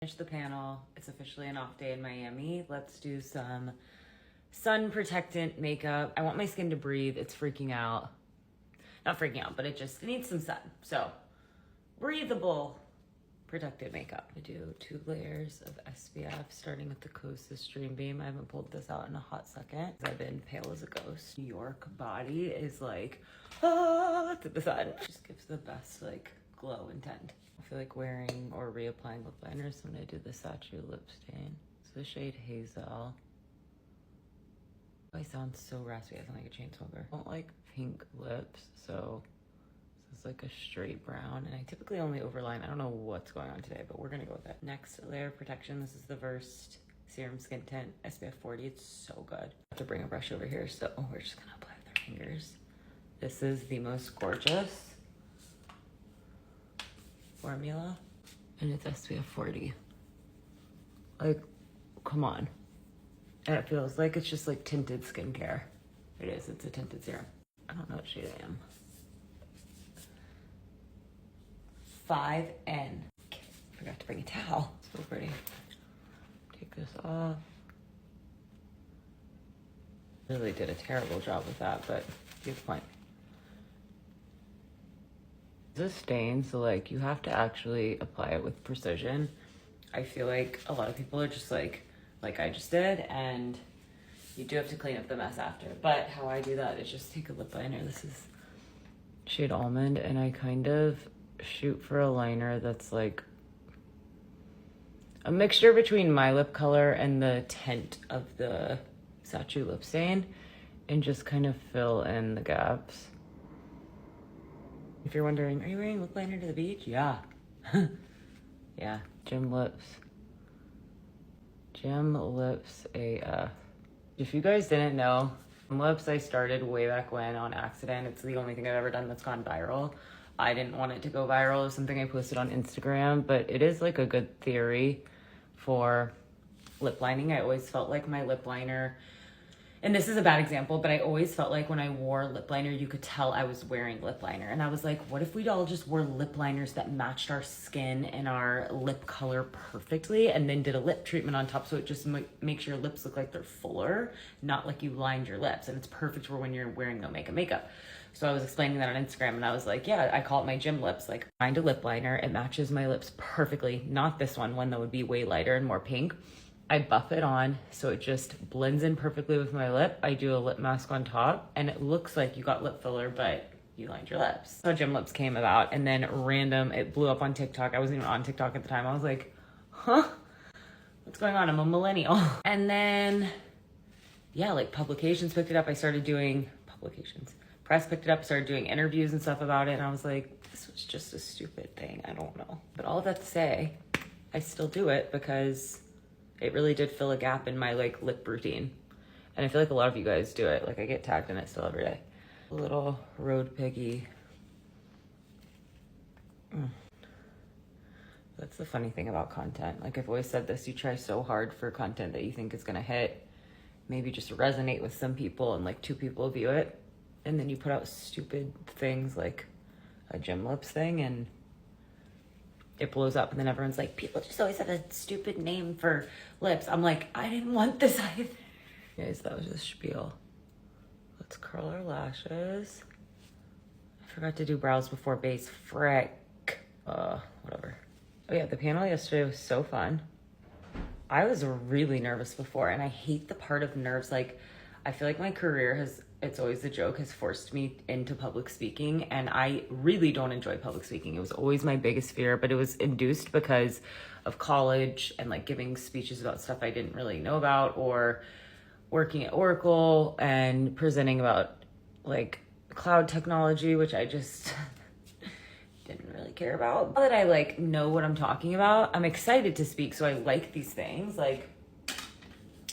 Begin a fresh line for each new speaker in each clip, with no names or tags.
Finish the panel. It's officially an off day in Miami. Let's do some sun protectant makeup. I want my skin to breathe. It's freaking out. Not freaking out, but it needs some sun. So breathable protected makeup. I do 2 layers of SPF starting with the Kosas Dream Beam. I haven't pulled this out in a hot second. I've been pale as a ghost. New York body is like, to the sun. Just gives the best like glow and tint. I feel like wearing or reapplying lip liners when I do the Saatchi lip stain. It's the shade Hazel. I sound so raspy. I sound like a chain smoker. I don't like pink lips, so this is like a straight brown. And I typically only overline. I don't know what's going on today, but we're gonna go with it. Next layer of protection. This is the Versed Serum Skin Tint SPF 40. It's so good. I have to bring a brush over here, so we're just gonna apply with our fingers. This is the most gorgeous formula, and it's SPF 40. Like, come on. And it feels like it's just like tinted skincare. It is, it's a tinted serum. I don't know what shade I am. 5N. Forgot to bring a towel. So pretty. Take this off. Really did a terrible job with that, but good point. It's a stain, so like you have to actually apply it with precision. I feel like a lot of people are just like I just did, and you do have to clean up the mess after. But how I do that is just take a lip liner. This is shade Almond, and I kind of shoot for a liner that's like a mixture between my lip color and the tint of the Saatchi lip stain, and just kind of fill in the gaps. If you're wondering, are you wearing lip liner to the beach? Yeah. Yeah, Gym Lips. Gym Lips AF. If you guys didn't know, Gym Lips I started way back when on accident. It's the only thing I've ever done that's gone viral. I didn't want it to go viral. It was something I posted on Instagram, but it is like a good theory for lip lining. I always felt like my lip liner, and this is a bad example, but I always felt like when I wore lip liner, you could tell I was wearing lip liner. And I was like, what if we all just wore lip liners that matched our skin and our lip color perfectly, and then did a lip treatment on top, so it just makes your lips look like they're fuller, not like you lined your lips. And it's perfect for when you're wearing no makeup. So I was explaining that on Instagram, and I was like, yeah, I call it my gym lips. Like, find a lip liner, it matches my lips perfectly. Not this one that would be way lighter and more pink. I buff it on so it just blends in perfectly with my lip. I do a lip mask on top, and it looks like you got lip filler, but you lined your lips. So Gym Lips came about, and then it blew up on TikTok. I wasn't even on TikTok at the time. I was like, huh? What's going on? I'm a millennial. And then, yeah, like publications picked it up. I started doing press picked it up, started doing interviews and stuff about it. And I was like, this was just a stupid thing. I don't know. But all of that to say, I still do it because it really did fill a gap in my like lip routine. And I feel like a lot of you guys do it. Like I get tagged in it still every day. A little Road Piggy. That's the funny thing about content. Like I've always said this, you try so hard for content that you think is gonna hit, maybe just resonate with some people, and like 2 people view it. And then you put out stupid things like a Gym Lips thing, and it blows up, and then everyone's like, people just always have a stupid name for lips. I'm like, I didn't want this either. Guys, that was just spiel. Let's curl our lashes. I forgot to do brows before base. Frick. Whatever. Oh yeah, the panel yesterday was so fun. I was really nervous before, and I hate the part of nerves. Like, I feel like my career it's always a joke, has forced me into public speaking, and I really don't enjoy public speaking. It was always my biggest fear, but it was induced because of college and like giving speeches about stuff I didn't really know about, or working at Oracle and presenting about like cloud technology, which I just didn't really care about. Now that I like know what I'm talking about, I'm excited to speak, so I like these things. Like,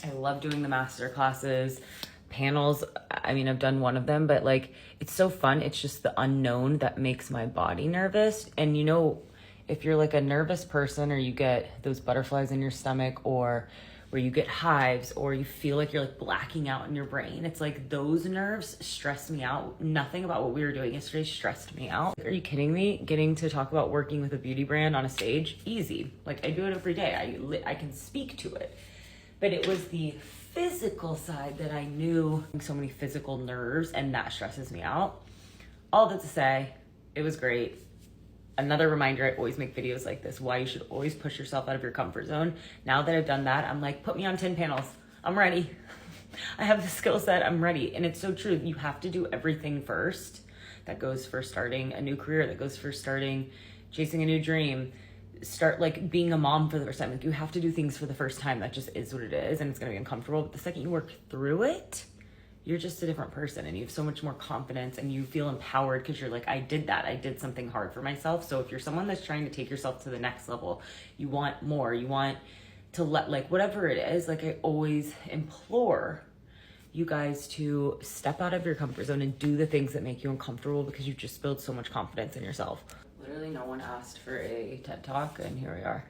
I love doing the master classes. Panels, I mean, I've done one of them, but like, it's so fun. It's just the unknown that makes my body nervous. And you know, if you're like a nervous person, or you get those butterflies in your stomach, or where you get hives or you feel like you're like blacking out in your brain. It's like those nerves stress me out. Nothing about what we were doing yesterday stressed me out. Are you kidding me? Getting to talk about working with a beauty brand on a stage, easy. Like I do it every day. I can speak to it. But it was the physical side that I knew, so many physical nerves, and that stresses me out. All that to say, it was great. Another reminder, I always make videos like this, why you should always push yourself out of your comfort zone. Now that I've done that, I'm like, put me on 10 panels. I'm ready. I have the skill set, I'm ready. And it's so true. You have to do everything first. That goes for starting a new career, that goes for starting, chasing a new dream, start like being a mom for the first time. Like you have to do things for the first time. That just is what it is, and it's gonna be uncomfortable. But the second you work through it, you're just a different person and you have so much more confidence and you feel empowered because you're like, I did that. I did something hard for myself. So if you're someone that's trying to take yourself to the next level, you want more, you want to let, like, whatever it is, like I always implore you guys to step out of your comfort zone and do the things that make you uncomfortable because you just build so much confidence in yourself. Literally no one asked for a TED Talk and here we are.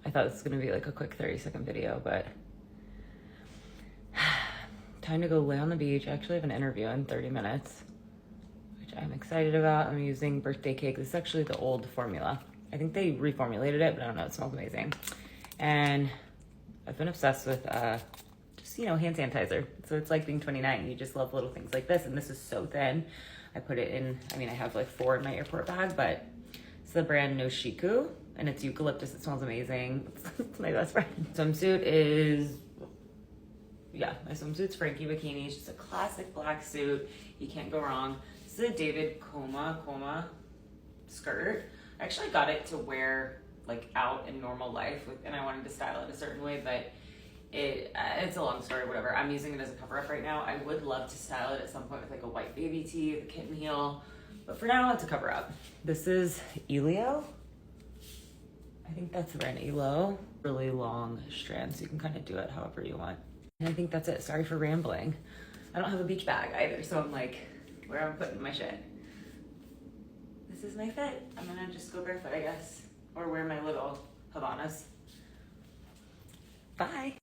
I thought this was gonna be like a quick 30-second video, but time to go lay on the beach. I actually have an interview in 30 minutes, which I'm excited about. I'm using birthday cake. This is actually the old formula. I think they reformulated it, but I don't know, it smells amazing. And I've been obsessed with just, you know, hand sanitizer. So it's like being 29. You just love little things like this. And this is so thin. I put it in, I mean, I have like 4 in my airport bag, but it's the brand Noshiku and it's eucalyptus. It smells amazing. It's my best friend. Swimsuit is, yeah, my swimsuit's Frankie Bikini. It's just a classic black suit. You can't go wrong. This is a David Coma skirt. I actually got it to wear like out in normal life and I wanted to style it a certain way, but it's a long story, whatever. I'm using it as a cover up right now. I would love to style it at some point with like a white baby tee, the kitten heel, but for now it's a cover up. This is Elio. I think that's the brand, Elo. Really long strands, so you can kind of do it however you want. And I think that's it. Sorry for rambling. I don't have a beach bag either, so I'm like, where am I putting my shit? This is my fit. I'm gonna just go barefoot, I guess, or wear my little Havanas. Bye.